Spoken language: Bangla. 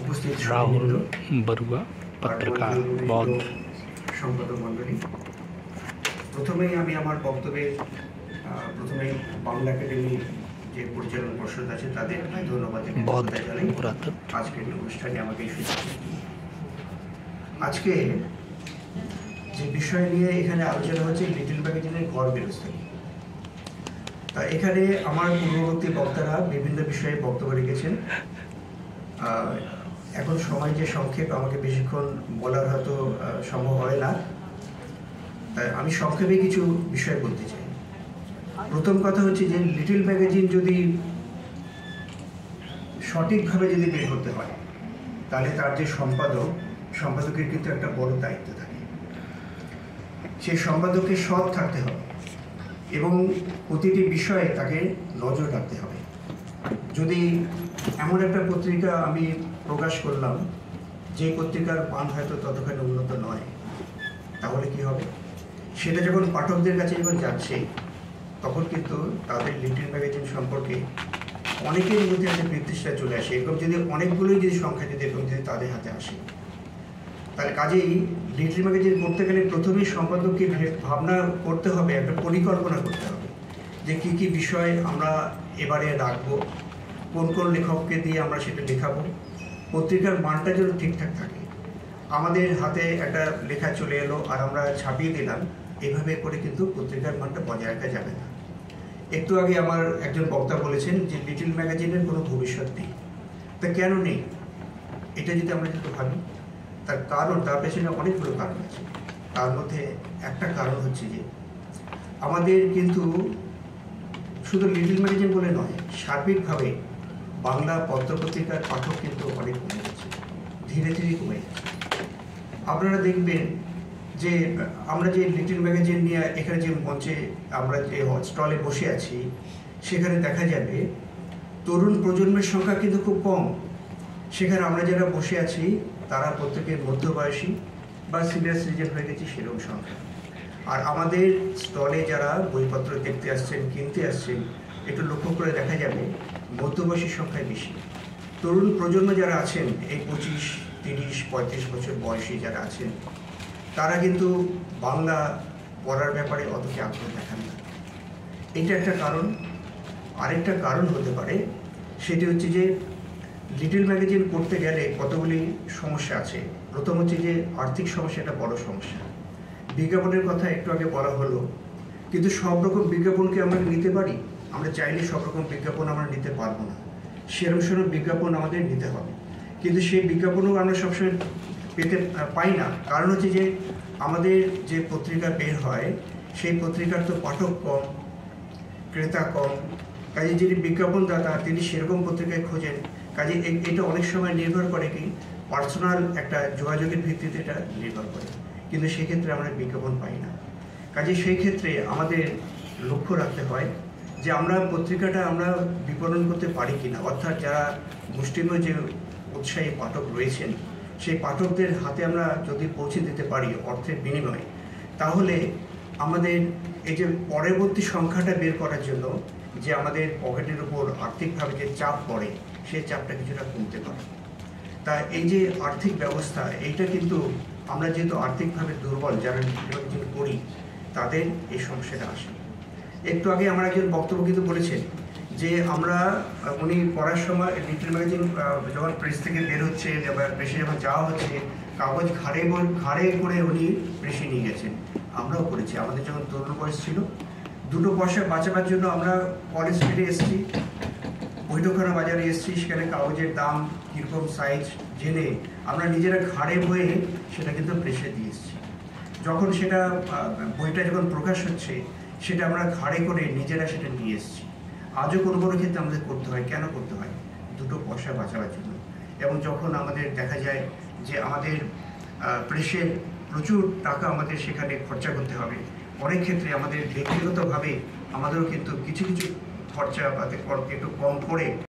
উপস্থিত राहुल बरुआ पत्रकार बौद्ध সম্পাদক মণ্ডলী, প্রথমেই আমি আমার বক্তব্যে প্রথমেই বাংলা একাডেমি যে পরিচালন পর্ষদ আছে তাদের ধন্যবাদ জানাই আজকের এই অনুষ্ঠানে আমাকে এই সুযোগ। আজকে যে বিষয় নিয়ে এখানে আলোচনা হচ্ছে লিটল ম্যাগাজিনের ঘর বেরোস্তানি। তা এখানে আমার পূর্ববর্তী বক্তারা বিভিন্ন বিষয়ে বক্তব্য রেখেছেন। এখন সময় যে সংক্ষেপ, আমাকে বেশিক্ষণ বলার হয়তো সম্ভব হয় না, তাই আমি সংক্ষেপে কিছু বিষয় বলতে চাই। প্রথম কথা হচ্ছে যে লিটল ম্যাগাজিন যদি সঠিকভাবে যদি বের করতে হয় তাহলে তার যে সম্পাদকের কিন্তু একটা বড় দায়িত্ব থাকে। সেই সম্পাদকের সৎ থাকতে হবে এবং প্রতিটি বিষয়ে তাকে নজর রাখতে হবে। যদি এমন একটা পত্রিকা আমি প্রকাশ করলাম যে পত্রিকার মান হয়তো ততখানি উন্নত নয়, তাহলে কি হবে? সেটা যখন পাঠকদের কাছে যখন যাচ্ছে তখন কিন্তু তাদের লিটল ম্যাগাজিন সম্পর্কে অনেকের মধ্যে একটা বিতৃষ্ণা চলে আসে। এরকম যদি অনেকগুলোই যদি সংখ্যা যদি এরকম যদি তাদের হাতে আসে, তাহলে কাজেই লিটল ম্যাগাজিন করতে গেলে প্রথমেই সম্পাদককে ভাবনা করতে হবে, একটা পরিকল্পনা করতে হবে যে কী কী বিষয় আমরা এবারে রাখবো, কোন কোন লেখককে দিয়ে আমরা সেটা লেখাবো, পত্রিকার মানটা যেন ঠিকঠাক থাকে। আমাদের হাতে একটা লেখা চলে এলো আর আমরা ছাপিয়ে দিলাম, এভাবে করে কিন্তু পত্রিকার মানটা বজায় রাখা যাবে না। একটু আগে আমার একজন বক্তা বলেছেন যে লিটল ম্যাগাজিনের কোনো ভবিষ্যৎ নেই। তা কেন নেই? এটা যদি আমরা যদি ভাবি, তার কারণ, তার পেছনে অনেকগুলো কারণ আছে। তার মধ্যে একটা কারণ হচ্ছে যে আমাদের কিন্তু শুধু লিটল ম্যাগাজিন বলে নয়, সার্বিকভাবে বাংলা পত্রপত্রিকার পাঠক কিন্তু অনেক কমে যাচ্ছে, ধীরে ধীরে কমে যাচ্ছে। আপনারা দেখবেন যে আমরা যে লিটল ম্যাগাজিন নিয়ে এখানে যে মঞ্চে আমরা যে স্টলে বসে আছি, সেখানে দেখা যাবে তরুণ প্রজন্মের সংখ্যা কিন্তু খুব কম। সেখানে আমরা যারা বসে আছি তারা প্রত্যেকের মধ্যবয়সী বা সিনিয়র সিটিজেন হয়ে গেছি সেরকম সংখ্যা। আর আমাদের স্টলে যারা বইপত্র দেখতে আসছেন, কিনতে আসছেন, একটু লক্ষ্য করে দেখা যাবে মধ্যবয়সীর সংখ্যায় বেশি। তরুণ প্রজন্ম যারা আছেন, এই 25, 30, 35 বছর বয়সী যারা আছেন, তারা কিন্তু বাংলা পড়ার ব্যাপারে অতটা আগ্রহ দেখান না। এটা একটা কারণ। আরেকটা কারণ হতে পারে, সেটি হচ্ছে যে লিটল ম্যাগাজিন করতে গেলে কতগুলি সমস্যা আছে। প্রথম হচ্ছে যে আর্থিক সমস্যা, একটা বড় সমস্যা। বিজ্ঞাপনের কথা একটু আগে বলা হলো, কিন্তু সব রকম বিজ্ঞাপনকে আমরা নিতে পারি? আমরা চাইলে সব রকম বিজ্ঞাপন আমরা নিতে পারবো না। সেরকম বিজ্ঞাপন আমাদের নিতে হবে, কিন্তু সেই বিজ্ঞাপনও আমরা সবসময় পেতে পাই না। কারণ হচ্ছে যে আমাদের যে পত্রিকা বের হয় সেই পত্রিকার তো পাঠক কম, ক্রেতা কম। কাজে যিনি বিজ্ঞাপনদাতা তিনি সেরকম পত্রিকায় খোঁজেন। কাজে এটা অনেক সময় নির্ভর করে কি পার্সোনাল একটা যোগাযোগের ভিত্তিতে এটা নির্ভর করে, কিন্তু সেক্ষেত্রে আমরা বিজ্ঞাপন পাই না। কাজে সেই ক্ষেত্রে আমাদের লক্ষ্য রাখতে হয় যে আমরা পত্রিকাটা আমরা বিপণন করতে পারি কিনা, অর্থাৎ যারা মুষ্টিমেয় যে উৎসাহী পাঠক রয়েছেন সেই পাঠকদের হাতে আমরা যদি পৌঁছে দিতে পারি অর্থের বিনিময়ে, তাহলে আমাদের এই যে পরবর্তী সংখ্যাটা বের করার জন্য যে আমাদের পকেটের উপর আর্থিকভাবে যে চাপ পড়ে, সেই চাপটা কিছুটা কমতে পারে। তা এই যে আর্থিক ব্যবস্থা, এইটা কিন্তু আমরা যেহেতু আর্থিকভাবে দুর্বল যারা লিটল করি, তাদের এই সমস্যাটা আসে। একটু আগে আমার একজন বক্তব্য কিন্তু বলেছেন যে আমরা উনি পড়ার সময় লিটল ম্যাগাজিন যখন প্রেস থেকে বের হচ্ছে, প্রেসে যখন যাওয়া হচ্ছে, কাগজ ঘাড়ে করে উনি প্রেসে নিয়ে গেছেন। আমরাও করেছি। আমাদের যখন তরুণ বয়স ছিল, 2 পয়সা বাঁচাবার জন্য আমরা কলেজ স্ট্রিটে এসেছি, বৈঠকখানা বাজারে এসেছি, সেখানে কাগজের দাম কীরকম সাইজ জেনে আমরা নিজেরা ঘাড়ে বয়ে সেটা কিন্তু প্রেসে দিয়ে এসেছি। যখন সেটা বইটা যখন প্রকাশ হচ্ছে, সেটা আমরা ঘাড়ে করে নিজেরা সেটা নিয়ে এসেছি। আজও কোনো কোনো ক্ষেত্রে আমাদের করতে হয়। কেন করতে হয়? 2 পয়সা বাঁচাবার জন্য। এবং যখন আমাদের দেখা যায় যে আমাদের প্রেসের প্রচুর টাকা আমাদের সেখানে খরচা করতে হবে, অনেক ক্ষেত্রে আমাদের ব্যক্তিগতভাবে আমাদেরও কিন্তু কিছু কিছু খরচা একটু কম করে